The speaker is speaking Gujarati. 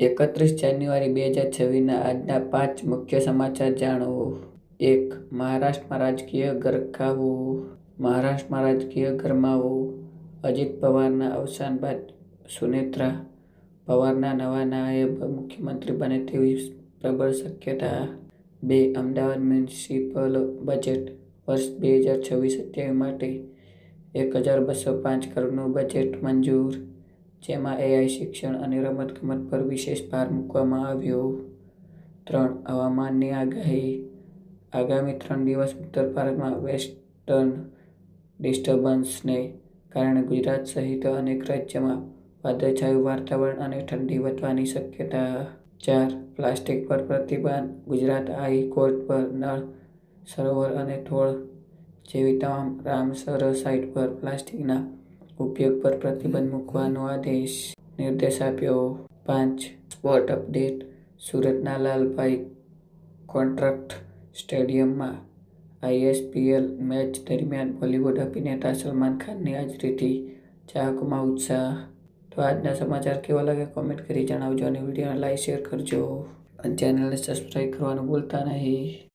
31 જાન્યુઆરી 2026ના આજના 5 મુખ્ય સમાચાર જાણો. 1. મહારાષ્ટ્રમાં રાજકીય ગરકાવો. મહારાષ્ટ્રમાં રાજકીય ગરમાવો. અજિત પવારના અવસાન બાદ સુનેત્રા પવારના નવા નાયબ મુખ્યમંત્રી બને તેવી પ્રબળ શક્યતા. 2. અમદાવાદ મ્યુનિસિપલ બજેટ વર્ષ 2026-27 માટે 1205 કરોડનું બજેટ મંજૂર, જેમાં AI, શિક્ષણ અને રમતગમત પર વિશેષ ભાર મૂકવામાં આવ્યો. 3. હવામાનની આગાહી. આગામી 3 દિવસ ઉત્તર ભારતમાં વેસ્ટર્ન ડિસ્ટર્બન્સને કારણે ગુજરાત સહિત અનેક રાજ્યોમાં વાદળછાયું વાતાવરણ અને ઠંડી વધવાની શક્યતા. 4. પ્લાસ્ટિક પર પ્રતિબંધ. ગુજરાત હાઈકોર્ટ પર નળ સરોવર અને થોળ જેવી તમામ રામસર સાઇટ પર પ્લાસ્ટિકના ઉપયોગ પર પ્રતિબંધ મૂકવાનો નિર્દેશ આપ્યો. 5. Sport update. સુરતના લાલભાઈ કોન્ટ્રાક્ટ સ્ટેડિયમમાં ISPL મેચ દરમિયાન બોલિવૂડ અભિનેતા સલમાન ખાનની હાજરીથી ચાહકોમાં ઉત્સાહ. તો આજના સમાચાર કેવા લાગ્યા કોમેન્ટ કરી જણાવજો અને વિડીયોને લાઈક શેર કરજો અને ચેનલને સબસ્ક્રાઈબ કરવાનું ભૂલતા નહીં.